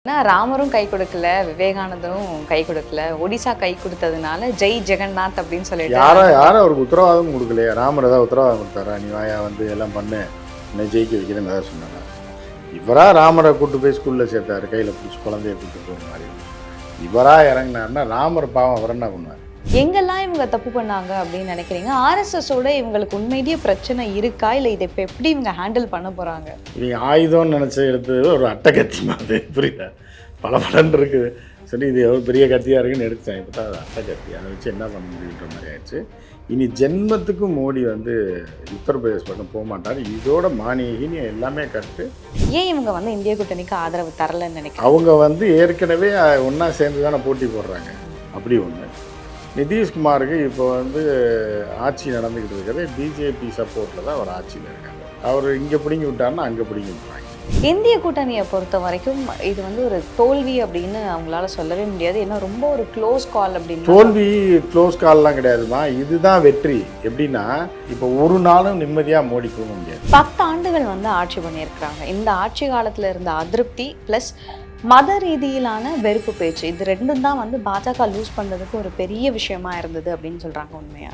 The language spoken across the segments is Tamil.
ஏன்னா ராமரும் கை கொடுக்கல, விவேகானந்தரும் கை கொடுக்கல. ஒடிசா கை கொடுத்ததுனால ஜெய் ஜெகநாத் அப்படின்னு சொல்லிட்டு யாரும் அவருக்கு உத்தரவாதம் கொடுக்கலையா? ராமர் ஏதாவது உத்தரவாதம் கொடுத்தாரா? நீ வாயா வந்து எல்லாம் பண்ணு, என்னை ஜெயிக்க வைக்கிறேன்னு ஏதாவது சொன்னாரா? இவராக ராமரை கூட்டு போய் ஸ்கூலில் சேர்த்தாரு, கையில் பிடிச்சி குழந்தைய கூட்டு போகிற மாதிரி. இவராக இறங்கினாருன்னா ராமர் பாவம் அவர் என்ன பண்ணுவார்? எங்கெல்லாம் இவங்க தப்பு பண்ணாங்க அப்படின்னு நினைக்கிறீங்க? ஆர்எஸ்எஸோட இவங்களுக்கு உண்மையிலேயே பிரச்சனை இருக்கா, இல்லை இதை இப்போ எப்படி இவங்க ஹேண்டில் பண்ண போகிறாங்க? இவங்க ஆயுதம்னு நினச்சி எடுத்தது ஒரு அட்டை கத்தி மாதிரி, புரியுதா? பல பலன் இருக்குது. சரி, இது எவ்வளோ பெரிய கத்தியாக இருக்குன்னு எடுத்துட்டாங்க. இப்போ தான் அது அட்டை கத்தி, அதை வச்சு என்ன பண்ண முடியுன்ற மாதிரி ஆயிடுச்சு. இனி ஜென்மத்துக்கும் மோடி வந்து உத்தரப்பிரதேஷ் பக்கம் போக மாட்டார். இதோட மானியகினி எல்லாமே கட்டு. ஏன் இவங்க வந்து இந்திய கூட்டணிக்கு ஆதரவு தரலன்னு நினைக்கிறேன்? அவங்க வந்து ஏற்கனவே ஒன்றா சேர்ந்து தானே போட்டி போடுறாங்க. அப்படி ஒன்று. நிதிஷ்குமாருக்கு இப்போ வந்து ஆட்சி நடந்துக்கிட்டு இருக்கிறது பிஜேபி சப்போர்ட்டில் தான் அவர் ஆட்சியில் இருக்காங்க. அவர் இங்கே பிடிங்கி விட்டாருன்னா அங்கே பிடிங்கி விட்டுறாங்க. இந்திய கூட்டணியை பொறுத்த வரைக்கும் இது வந்து ஒரு தோல்வி அப்படின்னு அவங்களால சொல்லவே முடியாது. ஏன்னா ரொம்ப ஒரு க்ளோஸ் கால் அப்படின்னு. தோல்வி க்ளோஸ் கால்லாம் கிடையாதுமா, இதுதான் வெற்றி. எப்படின்னா இப்போ ஒரு நாளும் நிம்மதியாக மோடி தூங்க முடியாது. 10 ஆண்டுகள் வந்து ஆட்சி பண்ணியிருக்கிறாங்க. இந்த ஆட்சி காலத்தில் இருந்த அதிருப்தி ப்ளஸ் மத ரீதியிலான வெறுப்பு பேச்சு, இது ரெண்டும் தான் வந்து பாஜக லூஸ் பண்ணுறதுக்கு ஒரு பெரிய விஷயமா இருந்தது அப்படின்னு சொல்கிறாங்க. உண்மையா?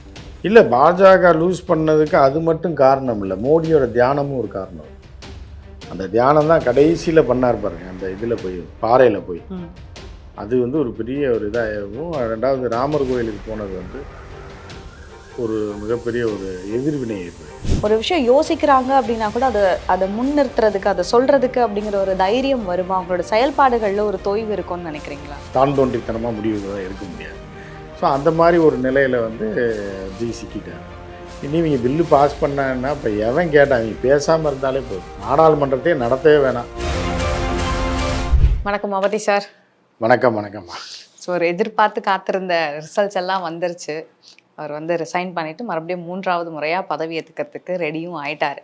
இல்லை, பாஜக லூஸ் பண்ணதுக்கு அது மட்டும் காரணம் இல்லை, மோடியோட தியானமும் ஒரு காரணம். அந்த தியானம் தான் கடைசியில் பண்ணார் பாருங்க, அந்த இதில் போய் பாறையில் போய். அது வந்து ஒரு பெரிய ஒரு இதாகவும். ரெண்டாவது ராமர் கோயிலுக்கு போனது வந்து ஒரு மிகப்பெரிய ஒரு எதிர்வினை. ஒரு விஷயம் யோசிக்கிறாங்க அப்படின்னா கூட அதை முன்னிறுத்துறதுக்கு, அதை சொல்கிறதுக்கு அப்படிங்கிற ஒரு தைரியம் வருமா? அவங்களோட செயல்பாடுகளில் ஒரு தொய்வு இருக்கும்னு நினைக்கிறீங்களா? தான் தோன்றித்தனமாக முடிவுகளை எடுக்க முடியாது. ஸோ அந்த மாதிரி ஒரு நிலையில் வந்து சிக்கிட்டார். இனி இவங்க பில்லு பாஸ் பண்ணாங்கன்னா இப்போ எவன் கேட்டான்? இவங்க பேசாமல் இருந்தாலே போதும், நாடாளுமன்றத்தையே நடத்தவே வேணாம். வணக்கம் அவதி சார். வணக்கம். வணக்கம்மா. ஸோ ஒரு எதிர்பார்த்து காத்திருந்த ரிசல்ட்ஸ் எல்லாம் வந்துருச்சு. அவர் வந்து ரிசைன் பண்ணிவிட்டு மறுபடியும் 3வது முறையாக பதவி ஏற்றுக்கிறதுக்கு ரெடியும் ஆயிட்டார்.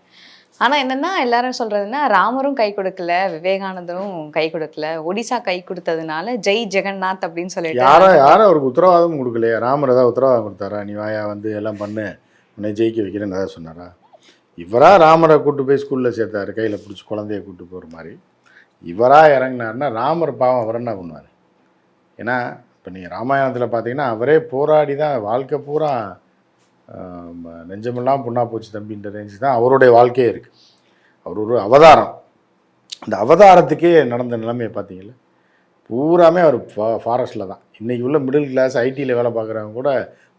ஆனால் என்னென்னா எல்லாரும் சொல்கிறதுன்னா ராமரும் கை கொடுக்கல, விவேகானந்தரும் கை கொடுக்கல, ஒடிசா கை கொடுத்ததுனால ஜெய் ஜெகநாத் அப்படின்னு சொல்லிட்டு யாரும் அவருக்கு உத்தரவாதம் கொடுக்கலையா? ராமர் ஏதாவது உத்தரவாதம் கொடுத்தாரா? நீ வாயா வந்து எல்லாம் பண்ணு, உன்னை ஜெயிக்க வைக்கிறேன்னு ஏதாவது சொன்னாரா? இவராக ராமரை கூட்டு போய் ஸ்கூலில் சேர்த்தாரு, கையில் பிடிச்சி குழந்தைய கூட்டு போகிற மாதிரி. இவராக இறங்கினாருன்னா ராமர் பாவம் அவர் என்ன பண்ணுவார்? ஏன்னா இப்போ நீங்கள் ராமாயணத்தில் பார்த்தீங்கன்னா அவரே போராடி தான் வாழ்க்கை பூரா நெஞ்சமெல்லாம் புண்ணா போச்சு தம்பின்ற ரேஞ்சு தான் அவருடைய வாழ்க்கையே இருக்குது. அவர் ஒரு அவதாரம். அந்த அவதாரத்துக்கே நடந்த நிலைமையை பார்த்தீங்களா? பூராமே அவர் ஃபாரஸ்ட்டில் தான். இன்றைக்கி உள்ள மிடில் கிளாஸ் ஐடியில் வேலை பார்க்குறவங்க கூட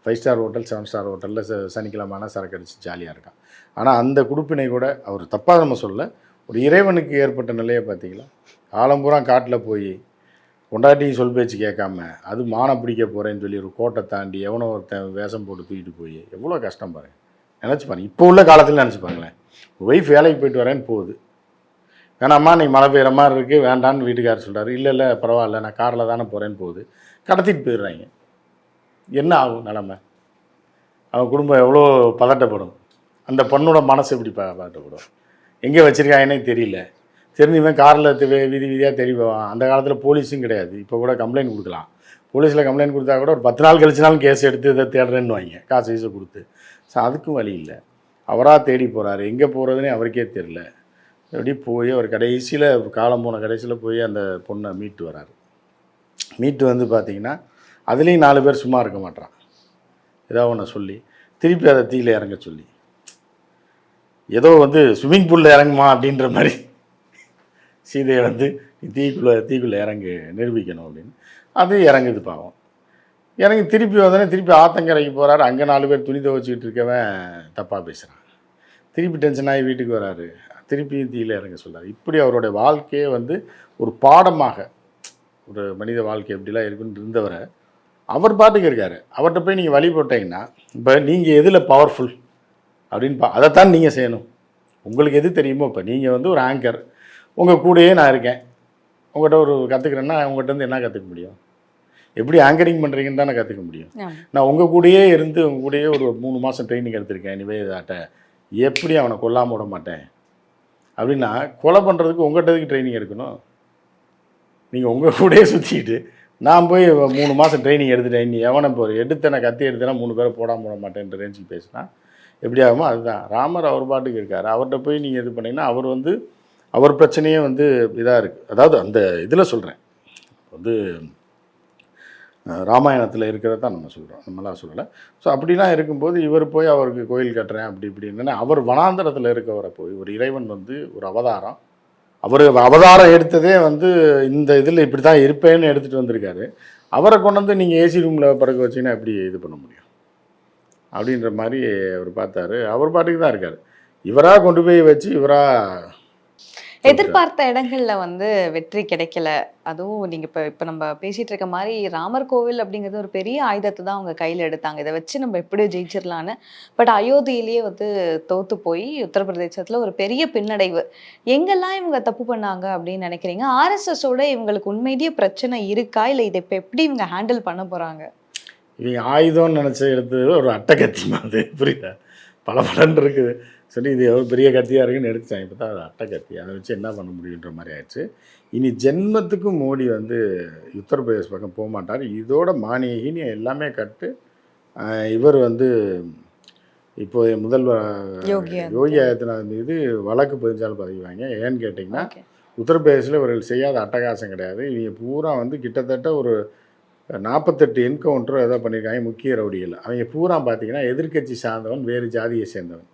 5 ஸ்டார் ஹோட்டல் 7 ஸ்டார் ஹோட்டலில் சனிக்கிழமான சரக்கு அடித்து ஜாலியாக இருக்கான். ஆனால் அந்த குடுப்பினை கூட அவர் தப்பாக நம்ம சொல்ல, ஒரு இறைவனுக்கு ஏற்பட்ட நிலையை பார்த்தீங்களா? காலம்பூரா காட்டில் போய் கொண்டாட்டி சொல் பேச்சு கேட்காம, அது மானை பிடிக்க போகிறேன்னு சொல்லி ஒரு கோட்டை தாண்டி எவனோ ஒருத்தன் வேஷம் போட்டு தூக்கிட்டு போய் எவ்வளோ கஷ்டம் பாருங்கள். நினச்சி பாருங்கள், இப்போ உள்ள காலத்தில் நினச்சி பாருங்களேன். ஒய்ஃப் வேலைக்கு போயிட்டு வரேன்னு போகுது, வேணாம்மா நீ மழை பெய்கிற மாதிரி இருக்குது வேண்டான்னு வீட்டுக்காரர் சொல்கிறாரு. இல்லை பரவாயில்ல நான் காரில் தானே போகிறேன்னு போகுது, கடத்திட்டு போயிடுறாங்க. என்ன ஆகும் நிலமை? அவன் குடும்பம் எவ்வளோ பதட்டப்படும், அந்த பொண்ணோட மனசு எப்படி பதட்டப்படும்? எங்கே வச்சுருக்காங்கன்னே தெரியல. தெரிஞ்சுவன் காரில் வீதி வீதியாக தெரிவான். அந்த காலத்தில் போலீஸும் கிடையாது. இப்போ கூட கம்ப்ளைண்ட் கொடுக்கலாம். போலீஸில் கம்ப்ளைண்ட் கொடுத்தா கூட ஒரு 10 நாள் கழிச்சுனாலும் கேஸ் எடுத்து இதை தேடுறேன்னு வாங்க, காசு வீச கொடுத்து. ஸோ அதுக்கும் வழி இல்லை. அவராக தேடி போகிறாரு, எங்கே போகிறதுனே அவருக்கே தெரில. எப்படி போய் அவர் கடைசியில் காலம் போன கடைசியில் போய் அந்த பொண்ணை மீட்டு வராரு. மீட்டு வந்து பார்த்திங்கன்னா அதுலேயும் 4 பேர் சும்மா இருக்க மாட்டான். ஏதோ ஒன்று சொல்லி திருப்பி அதை தீயில் இறங்க சொல்லி, ஏதோ வந்து ஸ்விம்மிங் பூலில் இறங்குமா அப்படின்ற மாதிரி சீதையை வந்து தீக்குள்ளே இறங்கு நிரூபிக்கணும் அப்படின்னு அது இறங்குது. பாவம் இறங்கி திருப்பி வந்தோடனே திருப்பி ஆத்தங்கரைக்கு போகிறாரு. அங்கே 4 பேர் துணி துவச்சிக்கிட்டு இருக்கவன் தப்பாக பேசுகிறான். திருப்பி டென்ஷன் ஆகி வீட்டுக்கு வராரு, திருப்பியும் தீயில் இறங்க சொல்கிறார். இப்படி அவருடைய வாழ்க்கையே வந்து ஒரு பாடமாக, ஒரு மனித வாழ்க்கை எப்படிலாம் இருக்குன்னு இருந்தவரை அவர் பாட்டுக்கு இருக்கார். அவர்கிட்ட போய் நீங்கள் வழி போட்டிங்கன்னா இப்போ நீங்கள் எதில் பவர்ஃபுல் அப்படின்னு அதைத்தான் நீங்கள் செய்யணும். உங்களுக்கு எது தெரியுமோ, இப்போ நீங்கள் வந்து ஒரு ஆங்கர், உங்கள் கூடயே நான் இருக்கேன், உங்கள்கிட்ட ஒரு கற்றுக்கிறேன்னா உங்கள்கிட்ட இருந்து என்ன கற்றுக்க முடியும்? எப்படி ஆங்கரிங் பண்ணுறீங்கன்னு தானே கற்றுக்க முடியும். நான் உங்கள் கூடயே இருந்து உங்கள் கூடயே ஒரு 3 மாதம் ட்ரைனிங் எடுத்திருக்கேன் நிவேதாட்ட, எப்படி அவனை கொல்லாமல் விட மாட்டேன் அப்படின்னா, கொலை பண்ணுறதுக்கு உங்கள்கிட்டதுக்கு ட்ரைனிங் எடுக்கணும். நீங்கள் உங்கள் கூடயே சுற்றிக்கிட்டு நான் போய் 3 மாதம் ட்ரைனிங் எடுத்துட்டேன், நீ எவனை எடுத்தேன் கத்தி எடுத்தேன்னா 3 பேரை போடாமல் விட மாட்டேன்ற ரேஞ்சுக்கு பேசினா எப்படி ஆகுமோ அதுதான். ராமர் அவர் பாட்டுக்கு இருக்கார். அவர்கிட்ட போய் நீங்கள் இது பண்ணிங்கன்னா அவர் வந்து அவர் பிரச்சனையே வந்து இதாக இருக்குது. அதாவது அந்த இதில் சொல்கிறேன் வந்து ராமாயணத்தில் இருக்கிறத தான் நம்ம சொல்கிறோம், நம்மளாம் சொல்லலை. ஸோ அப்படிலாம் இருக்கும்போது இவர் போய் அவருக்கு கோயில் கட்டுறேன் அப்படி இப்படின்னு அவர் வனாந்தரத்தில் இருக்கவரை போய் ஒரு இறைவன் வந்து ஒரு அவதாரம், அவர் அவதாரம் எடுத்ததே வந்து இந்த இதில் இப்படி தான் இருப்பேன்னு எடுத்துகிட்டு வந்திருக்காரு. அவரை கொண்டு வந்து நீங்கள் ஏசி ரூமில் படுக்க வச்சிங்கன்னா எப்படி இது பண்ண முடியும் அப்படின்ற மாதிரி அவர் பார்த்தாரு. அவர் பாட்டுக்கு தான் இருக்கார். இவராக கொண்டு போய் வச்சு இவராக எதிர்பார்த்த இடங்கள்ல வந்து வெற்றி கிடைக்கல. அதுவும் நீங்க இப்ப நம்ம பேசிட்டு இருக்க மாதிரி ராமர் கோவில் அப்படிங்கிறது ஒரு பெரிய ஆயுதத்தை தான் அவங்க கையில எடுத்தாங்க. இதை வச்சு நம்ம எப்படி ஜெயிச்சிடலான்னு. பட் அயோத்தியிலேயே வந்து தோத்து போய் உத்தரப்பிரதேசத்துல ஒரு பெரிய பின்னடைவு. எங்கெல்லாம் இவங்க தப்பு பண்ணாங்க அப்படின்னு நினைக்கிறீங்க? ஆர்எஸ்எஸோட இவங்களுக்கு உண்மையிலேயே பிரச்சனை இருக்கா, இல்லை இதை இப்ப எப்படி இவங்க ஹேண்டில் பண்ண போறாங்க? இவங்க ஆயுதம்னு நினச்சி எடுத்தது ஒரு அட்டைக்கத்தி மாதிரி, புரியுதா? பல பலன் இருக்குது சொல்லி இது எவ்வளோ பெரிய கத்தியாக இருக்குன்னு எடுத்துட்டாங்க. இப்போ தான் அது அட்டைக்கத்தி, அதை வச்சு என்ன பண்ண முடியுன்ற மாதிரி ஆயிடுச்சு. இனி ஜென்மத்துக்கும் மோடி வந்து உத்தரப்பிரதேஷ் பக்கம் போக மாட்டார். இதோட மானியகினி எல்லாமே கட்டு. இவர் வந்து இப்போ முதல்வர் யோகி ஆதித்யநாத் மீது வழக்கு பதிஞ்சாலும் பதிவாங்க. ஏன்னு கேட்டிங்கன்னா உத்தரப்பிரதேசில் இவர்கள் செய்யாத அட்டகாசம் கிடையாது. இவங்க பூரா வந்து கிட்டத்தட்ட ஒரு 48 என்கவுண்டரோ ஏதோ பண்ணியிருக்காங்க முக்கிய ரவுடிகள். அவங்க பூரா பார்த்தீங்கன்னா எதிர்கட்சி சார்ந்தவன், வேறு ஜாதியை சேர்ந்தவன்.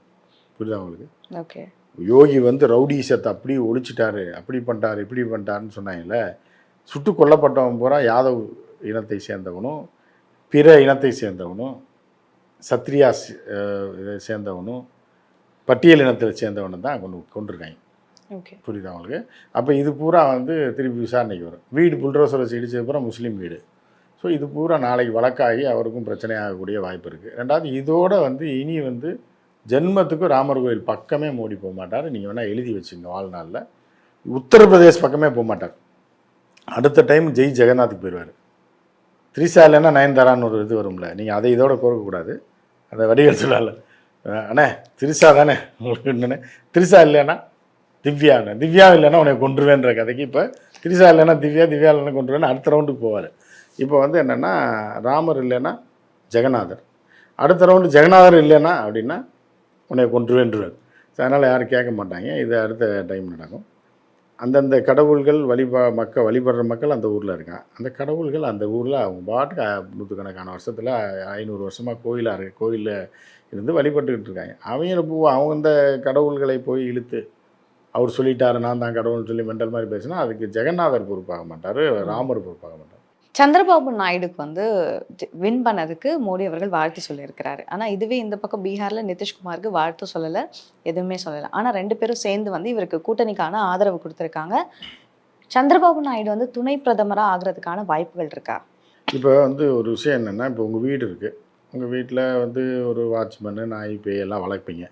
புரியுதா உங்களுக்கு? ஓகே. யோகி வந்து ரவுடிசத்தை அப்படி ஒழிச்சிட்டாரு, அப்படி பண்ணிட்டாரு, இப்படி பண்ணிட்டாருன்னு சொன்னாங்கல்ல. சுட்டு கொல்லப்பட்டவன் பூரா யாதவ் இனத்தை சேர்ந்தவனும், பிற இனத்தை சேர்ந்தவனும், சத்ரியாஸ் இதை சேர்ந்தவனும், பட்டியல் இனத்தில் சேர்ந்தவனும் தான் கொண்டிருக்காங்க. ஓகே, புரியுதா உங்களுக்கு? அப்போ இது பூரா வந்து திருப்பி விசாரணைக்கு வரும். வீடு புல்டோசரை இடிச்சது பூரா முஸ்லீம் வீடு. ஸோ இது பூரா நாளைக்கு வழக்காகி அவருக்கும் பிரச்சனை ஆகக்கூடிய வாய்ப்பு இருக்குது. ரெண்டாவது இதோட வந்து இனி வந்து ஜென்மத்துக்கும் ராமர் கோயில் பக்கமே மோடி போக மாட்டார். நீங்கள் வேணால் எழுதி வச்சுங்க வாழ்நாளில். உத்தரப்பிரதேஷ் பக்கமே போக மாட்டார். அடுத்த டைம் ஜெய் ஜெகநாத்துக்கு போயிடுவார். திரிசா இல்லைன்னா நயன்தாரான்னு ஒரு இது வரும்ல, நீங்கள் அதை இதோட கோர்க்கக்கூடாது. அதை வடிகள் சொல்லல. அண்ணே திரிசா தானே உங்களுக்கு என்னென்ன, திரிசா இல்லைன்னா திவ்யா, திவ்யா இல்லைன்னா உனக்கு கொண்டுருவேன்ற கதைக்கு இப்போ திரிசா இல்லைன்னா திவ்யா, திவ்யா இல்லைன்னா கொண்டுருவேன்னு அடுத்த ரவுண்டுக்கு போவார். இப்போ வந்து என்னென்னா ராமர் இல்லைன்னா ஜெகநாதர், அடுத்த ரவுண்டு ஜெகநாதர் இல்லைன்னா அப்படின்னா உன்னை கொன்றுவேன்றுவார். ஸோ அதனால் யாரும் கேட்க மாட்டாங்க. இது அடுத்த டைம் நடக்கும். அந்தந்த கடவுள்கள் வழிபடுற மக்கள் அந்த ஊரில் இருக்கான். அந்த கடவுள்கள் அந்த ஊரில் அவங்க பாட்டுக்கு நூற்றுக்கணக்கான வருஷத்தில் 500 வருஷமாக கோயிலில் இருந்து வழிபட்டுக்கிட்டு இருக்காங்க. அவங்க அந்த கடவுள்களை போய் இழுத்து அவர் சொல்லிட்டாரு நான் தான் கடவுள்னு சொல்லி மெண்டல் மாதிரி பேசினா அதுக்கு ஜெகநாதர் பொறுப்பாக மாட்டார், ராமர் பொறுப்பாக மாட்டார். சந்திரபாபு நாயுடுக்கு வந்து வின் பண்ணதுக்கு மோடி அவர்கள் வாழ்த்து சொல்லியிருக்கிறாரு. ஆனால் இதுவே இந்த பக்கம் பீகாரில் நிதிஷ்குமாருக்கு வாழ்த்து சொல்லலை, எதுவுமே சொல்லலை. ஆனால் 2 பேரும் சேர்ந்து வந்து இவருக்கு கூட்டணிக்கான ஆதரவு கொடுத்துருக்காங்க. சந்திரபாபு நாயுடு வந்து துணை பிரதமராக ஆகிறதுக்கான வாய்ப்புகள் இருக்கா? இப்போ வந்து ஒரு விஷயம் என்னென்னா, இப்போ உங்கள் வீடு இருக்குது. உங்கள் வீட்டில் வந்து ஒரு வாட்ச்மேனு, நாய், பேய் எல்லாம் வளர்ப்பீங்க.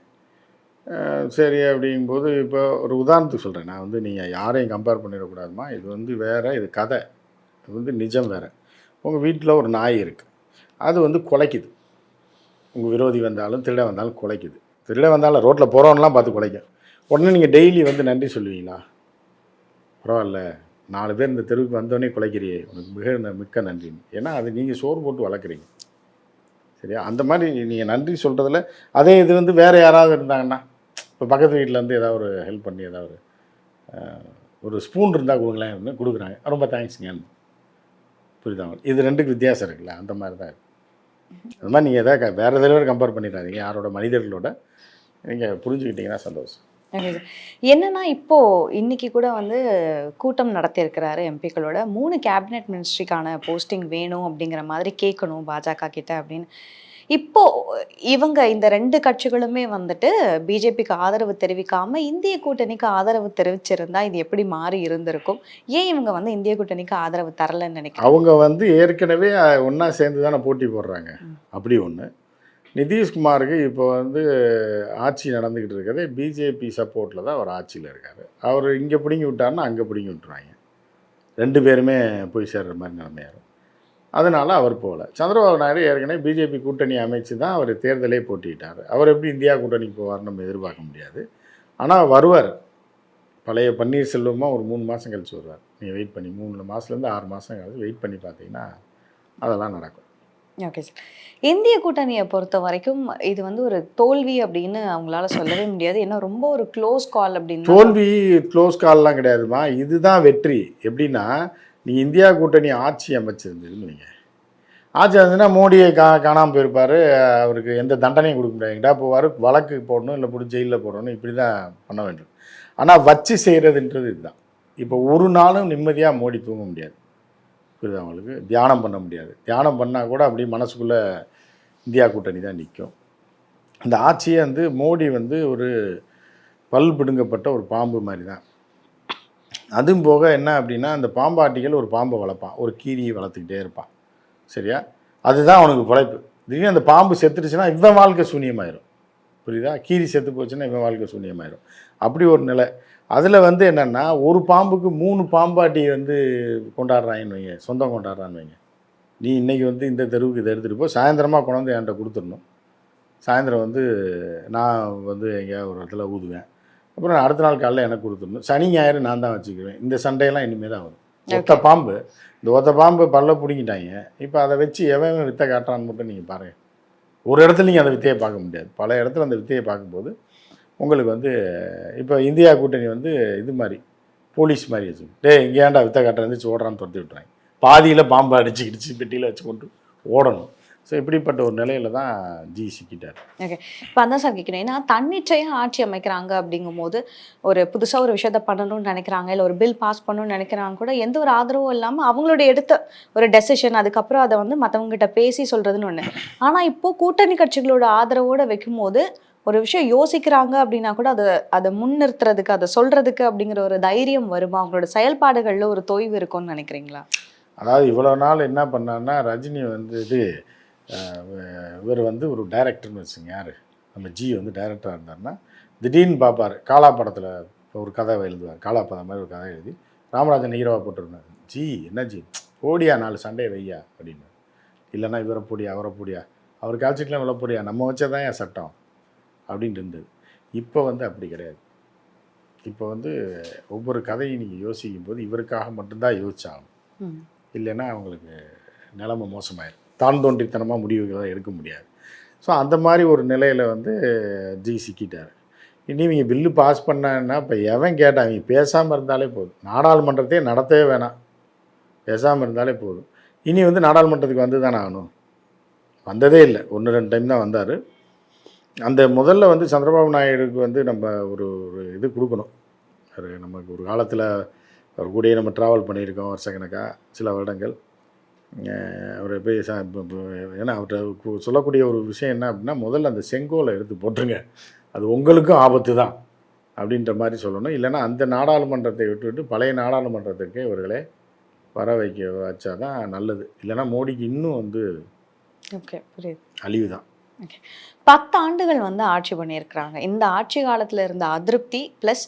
சரி அப்படிங்கும்போது இப்போ ஒரு உதாரணத்துக்கு சொல்கிறேன். நான் வந்து நீங்கள் யாரையும் கம்பேர் பண்ணிடக்கூடாதுமா. இது வந்து வேறு, இது கதை, இது வந்து நிஜம் வேறு. உங்கள் வீட்டில் ஒரு நாய் இருக்குது. அது வந்து குலைக்குது. உங்கள் விரோதி வந்தாலும் திருட வந்தாலும் குலைக்குது. திருட வந்தாலும் ரோட்டில் போகிறவன்லாம் பார்த்து குலைக்கும். உடனே நீங்கள் டெய்லி வந்து நன்றி சொல்லுவீங்களா? பரவாயில்ல, 4 பேர் இந்த தெருவுக்கு வந்தோடனே குலைக்கிறியே, உனக்கு மிக்க நன்றின்னு. ஏன்னா அது நீங்கள் சோறு போட்டு வளர்க்குறீங்க. சரியா? அந்த மாதிரி நீங்கள் நன்றி சொல்கிறதுல அதே இது வந்து வேறு யாராவது இருந்தாங்கன்னா, இப்போ பக்கத்து வீட்டில் வந்து ஏதாவது ஒரு ஹெல்ப் பண்ணி ஏதாவது ஒரு ஸ்பூன் இருந்தால் கொடுங்களேன், கொடுக்குறாங்க, ரொம்ப தேங்க்ஸுங்க. புரியுதா? இது 2க்கு வித்தியாசம் இருக்குல்ல, அந்த மாதிரி தான் இருக்குது. அது மாதிரி நீங்கள் எதாவது வேறு எதோட கம்பேர் பண்ணிடாதீங்க. யாரோட மனிதர்களோட நீங்கள் புரிஞ்சுக்கிட்டீங்கன்னா சந்தோஷம். என்னன்னா இப்போ இன்னைக்கு கூட வந்து கூட்டம் நடத்தியிருக்கிறாரு எம்பிக்களோட. 3 கேபினெட் மினிஸ்ட்ரிக்கான போஸ்டிங் வேணும் அப்படிங்கிற மாதிரி கேட்கணும் பாஜக கிட்ட அப்படின்னு. இப்போ இவங்க இந்த 2 கட்சிகளுமே வந்துட்டு பிஜேபிக்கு ஆதரவு தெரிவிக்காம இந்திய கூட்டணிக்கு ஆதரவு தெரிவிச்சிருந்தா இது எப்படி மாறி இருந்திருக்கும்? ஏன் இவங்க வந்து இந்திய கூட்டணிக்கு ஆதரவு தரலன்னு நினைக்கிறேன்? அவங்க வந்து ஏற்கனவே ஒன்றா சேர்ந்து தானே போட்டி போடுறாங்க. அப்படி ஒன்று. நிதிஷ்குமாருக்கு இப்போ வந்து ஆட்சி நடந்துக்கிட்டு இருக்கிறதே பிஜேபி சப்போர்ட்டில் தான் அவர் ஆட்சியில் இருக்கார். அவர் இங்கே பிடுங்கி விட்டார்னா அங்கே பிடுங்கி விட்டுருவாங்க. 2 பேருமே போய் சேர்கிற மாதிரி நிலைமையாகும். அதனால் அவர் போகல. சந்திரபாபு நாயுடு ஏற்கனவே பிஜேபி கூட்டணி அமைச்சு தான் அவர் தேர்தலே போட்டிக்கிட்டார். அவர் எப்படி இந்தியா கூட்டணிக்கு போவார்னு நம்ம எதிர்பார்க்க முடியாது. ஆனால் வருவார். பழைய பன்னீர்செல்வமாக ஒரு 3 மாதம் கழிச்சு வருவார். நீங்கள் வெயிட் பண்ணி 3 மாதத்துலேருந்து 6 மாதம் கழிச்சு வெயிட் பண்ணி பார்த்தீங்கன்னா அதெல்லாம் நடக்கும். Okay sir. இந்திய கூட்டணியை பொறுத்த வரைக்கும் இது வந்து ஒரு தோல்வி அப்படின்னு அவங்களால சொல்லவே முடியாது. ஏன்னா ரொம்ப ஒரு க்ளோஸ் கால் அப்படின்னு தோல்வி க்ளோஸ் கால்லாம் கிடையாதுமா, இதுதான் வெற்றி. எப்படின்னா, நீ இந்தியா கூட்டணி ஆட்சி அமைச்சிருந்ததுன்னு வைங்க, ஆட்சி இருந்ததுன்னா மோடியை காணாமல் போயிருப்பார், அவருக்கு எந்த தண்டனையும் கொடுக்க முடியாது, எங்கிட்டா போவார், வழக்கு போடணும், இல்லை பிடிச்சி ஜெயிலில் போடணும், இப்படி தான் பண்ண வேண்டும். ஆனால் வச்சு செய்கிறதுன்றது இதுதான். இப்போ ஒரு நாளும் நிம்மதியாக மோடி தூங்க முடியாது, புரியுது அவங்களுக்கு, தியானம் பண்ண முடியாது. தியானம் பண்ணால் கூட அப்படி மனசுக்குள்ளே இந்தியா கூட்டணி தான் நிற்கும். இந்த ஆட்சியை வந்து மோடி வந்து ஒரு பல் பிடுங்கப்பட்ட ஒரு பாம்பு மாதிரி தான். அதுவும் போக என்ன அப்படின்னா, அந்த பாம்பாட்டிகள் ஒரு பாம்பை வளர்ப்பான், ஒரு கீரியை வளர்த்துக்கிட்டே இருப்பான், சரியா? அதுதான் அவனுக்கு பிழைப்பு. திடீர்னு அந்த பாம்பு செத்துருச்சுன்னா இவன் வாழ்க்கை சூன்யமாயிரும், புரியுதா? கீரி செத்து போச்சுன்னா இவன் வாழ்க்கை சூன்யமாயிரும். அப்படி ஒரு நிலை. அதில் வந்து என்னென்னா, ஒரு பாம்புக்கு 3 பாம்பாட்டி வந்து கொண்டாடுறாங்கன்னு வைங்க, சொந்தம் கொண்டாடுறான்னு வைங்க. நீ இன்றைக்கி வந்து இந்த தெருவுக்கு இதை எடுத்துகிட்டு போ, சாயந்தரமாக கொண்டாந்து என்கிட்ட கொடுத்துடணும். சாயந்தரம் வந்து நான் வந்து எங்கேயாவது ஒரு இடத்துல ஊதுவேன், அப்புறம் அடுத்த நாள் காலையில் எனக்கு கொடுத்துடணும். சனி ஞாயிறு நான் தான் வச்சுக்குவேன். இந்த சண்டையெல்லாம் இனிமேல் தான் வரும். ஒத்த பாம்பு, இந்த ஒத்த பாம்பு பல்ல பிடிங்கிட்டாங்க. இப்போ அதை வச்சு எவன் வித்தை காட்டுறான்னு மட்டும் நீங்கள் பாருங்கள். ஒரு இடத்துல நீங்கள் அந்த வித்தையை பார்க்க முடியாது, பல இடத்துல அந்த வித்தையை பார்க்கும்போது உங்களுக்கு வந்து இப்போ இந்தியா கூட்டணி வந்து இது மாதிரி போலீஸ் மாதிரி வச்சு, இங்கே ஏன்டா வித்தை காட்டுற இருந்துச்சு ஓடுறான்னு துரத்தி விட்றாங்க. பாதியில் பாம்பை அடிச்சுக்கிடுச்சு பெட்டியில் வச்சு கொண்டு ஓடணும். ஸோ இப்படிப்பட்ட ஒரு நிலையில தான் ஜி சிக்கிட்டார். ஓகே, இப்போ அதான் சார் கேட்கணும். ஏன்னா தன்னிச்சையாக ஆட்சி அமைக்கிறாங்க அப்படிங்கும்போது, ஒரு புதுசாக ஒரு விஷயத்த பண்ணணும்னு நினைக்கிறாங்க, இல்லை ஒரு பில் பாஸ் பண்ணணும்னு நினைக்கிறாங்க கூட, எந்த ஒரு ஆதரவும் இல்லாமல் அவங்களுடைய எடுத்த ஒரு டெசிஷன், அதுக்கப்புறம் அதை வந்து மற்றவங்ககிட்ட பேசி சொல்கிறதுன்னு ஒன்று. ஆனால் இப்போது கூட்டணி கட்சிகளோட ஆதரவோடு வைக்கும்போது ஒரு விஷயம் யோசிக்கிறாங்க அப்படின்னா கூட அதை முன்னிறுத்துறதுக்கு, அதை சொல்கிறதுக்கு அப்படிங்கிற ஒரு தைரியம் வருமா? அவங்களோட செயல்பாடுகளில் ஒரு தொய்வு இருக்கும்னு நினைக்கிறீங்களா? அதாவது இவ்வளோ நாள் என்ன பண்ணான்னா, ரஜினி வந்து இது இவர் வந்து ஒரு டைரக்டர்னு வச்சுங்க, யார் நம்ம ஜி வந்து டைரக்டராக இருந்தார்னா, திடீர்னு பார்ப்பார். காலா படத்தில் ஒரு கதை எழுதுவார், காலா படம் மாதிரி ஒரு கதை எழுதி ராமராஜன் ஹீரோவாக போட்டிருந்தார். ஜி என்ன ஜி போடியா 4 சண்டையை வையா அப்படின்னு, இல்லைன்னா இவரை போடியா அவரை போடியா, அவர் கால்ச்சிக்கலாம் இவ்வளோ போடியா, நம்ம வச்சதான் என் சட்டம் அப்படின்ட்டு இருந்தது. இப்போ வந்து அப்படி கிடையாது. இப்போ வந்து ஒவ்வொரு கதையும் நீங்கள் யோசிக்கும் போது இவருக்காக மட்டும்தான் யோசிச்சாகும், இல்லைன்னா அவங்களுக்கு நிலைமை மோசமாயிடும். தான் தோன்றித்தனமாக முடிவுகளை எடுக்க முடியாது. ஸோ அந்த மாதிரி ஒரு நிலையில் வந்து ஜி சிக்கிட்டார். இனி இவங்க பில்லு பாஸ் பண்ணாங்கன்னா இப்போ எவன் கேட்டான், அவங்க பேசாமல் இருந்தாலே போதும், நாடாளுமன்றத்தையே நடத்தவே வேணாம், பேசாமல் இருந்தாலே போதும். இனி வந்து நாடாளுமன்றத்துக்கு வந்து தானே ஆகணும். வந்ததே இல்லை, 1-2 டைம் தான் வந்தார். அந்த முதல்ல வந்து சந்திரபாபு நாயுடுக்கு வந்து நம்ம ஒரு இது கொடுக்கணும். நமக்கு ஒரு காலத்தில் அவர் கூடயே நம்ம ட்ராவல் பண்ணியிருக்கோம் வருஷக்கணக்காக, சில வருடங்கள். அவர் போய் ஏன்னா அவர்கிட்ட சொல்லக்கூடிய ஒரு விஷயம் என்ன அப்படின்னா, முதல்ல அந்த செங்கோலை எடுத்து போட்டுருங்க, அது உங்களுக்கும் ஆபத்து தான் அப்படின்ற மாதிரி சொல்லணும். இல்லைன்னா அந்த நாடாளுமன்றத்தை விட்டுவிட்டு பழைய நாடாளுமன்றத்திற்கே இவர்களே வர வச்சா தான் நல்லது. இல்லைன்னா மோடிக்கு இன்னும் வந்து அழிவு தான். 10 ஆண்டுகள் வந்து ஆட்சி பண்ணியிருக்கிறாங்க. இந்த ஆட்சி காலத்தில் இருந்த அதிருப்தி ப்ளஸ்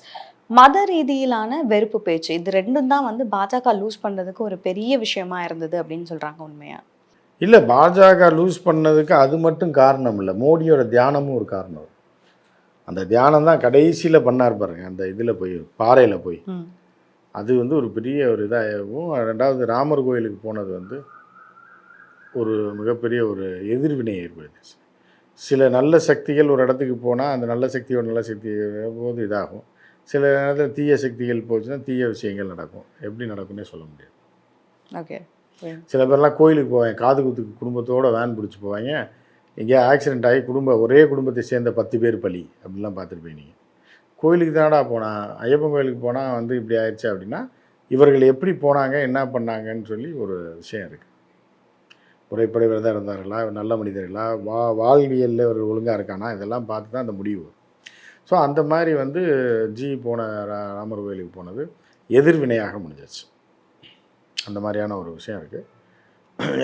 மத ரீதியிலான வெறுப்பு பேச்சு, இது ரெண்டும் தான் வந்து பாஜக லூஸ் பண்ணுறதுக்கு ஒரு பெரிய விஷயமா இருந்தது அப்படின்னு சொல்கிறாங்க. உண்மையா? இல்லை, பாஜக லூஸ் பண்ணதுக்கு அது மட்டும் காரணம் இல்லை, மோடியோட தியானமும் ஒரு காரணம். அந்த தியானம் தான் கடைசியில் பண்ணார் பாருங்க, அந்த இதில் போய் பாறையில் போய், அது வந்து ஒரு பெரிய ஒரு இதாகவும். 2வது ராமர் கோயிலுக்கு போனது வந்து ஒரு மிகப்பெரிய ஒரு எதிர்வினை ஏற்படுத்துச்சு. சில நல்ல சக்திகள் ஒரு இடத்துக்கு போனால் அந்த நல்ல சக்தியோட நல்ல சக்தி போது இதாகும், சில நேரத்தில் தீய சக்திகள் போச்சுன்னா தீய விஷயங்கள் நடக்கும். எப்படி நடக்கும்னே சொல்ல முடியாது. ஓகே, சில பேர்லாம் கோயிலுக்கு போவாங்க, காது குத்துக்கு குடும்பத்தோடு வேன் பிடிச்சி போவாங்க, எங்கேயா ஆக்சிடென்ட் ஆகி ஒரே குடும்பத்தை சேர்ந்த 10 பேர் பலி அப்படிலாம் பார்த்துருப்பீங்க. நீங்கள் கோயிலுக்கு தானடா போனால், ஐயப்பன் கோயிலுக்கு போனால் வந்து இப்படி ஆயிடுச்சு அப்படின்னா, இவர்கள் எப்படி போனாங்க என்ன பண்ணாங்கன்னு சொல்லி ஒரு விஷயம் இருக்குது. முறைப்படி விரதம் இருந்தார்களா, நல்ல மனிதர்களா, வாழ்வியலில் ஒரு ஒழுங்காக இருக்கானா, இதெல்லாம் பார்த்து தான் அந்த முடிவு. ஸோ அந்த மாதிரி வந்து ஜி போன ராமர் கோயிலுக்கு போனது எதிர்வினையாக முடிஞ்சிச்சு. அந்த மாதிரியான ஒரு விஷயம் இருக்குது.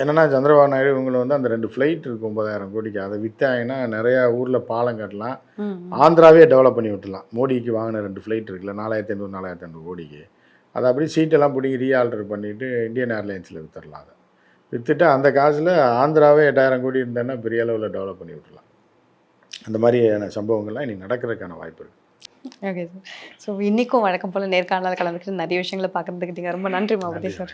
என்னென்னா, சந்திரபாபு நாயுடு இவங்களை வந்து அந்த 2 ஃப்ளைட் இருக்குது 9,000 கோடிக்கு, அதை விற்றாங்கன்னா நிறையா ஊரில் பாலம் கட்டலாம், ஆந்திராவே டெவலப் பண்ணி விட்டுலாம். மோடிக்கு வாங்கின 2 ஃப்ளைட் இருக்குல்ல, 4,500 கோடிக்கு, அதை அப்படியே சீட்டெல்லாம் பிடிங்கி ரீஆல்டர் பண்ணிவிட்டு இந்தியன் ஏர்லைன்ஸில் விற்றுடலாம். அதை விற்றுட்டு அந்த காசில் ஆந்திராவே 8,000 கோடி இருந்தேன்னா பெரிய அளவில் டெவலப் பண்ணி விட்டுலாம். அந்த மாதிரியான சம்பவங்கள்லாம் இன்றைக்கி நடக்கிறதுக்கான வாய்ப்பு இருக்குது. Okay sir. ஸோ இன்றைக்கும் வழக்கம் போல் நேர்காணலாக கலந்துக்கிட்டு நிறைய விஷயங்களை பார்க்குறதுக்கு ரொம்ப நன்றி மாவதி சார்.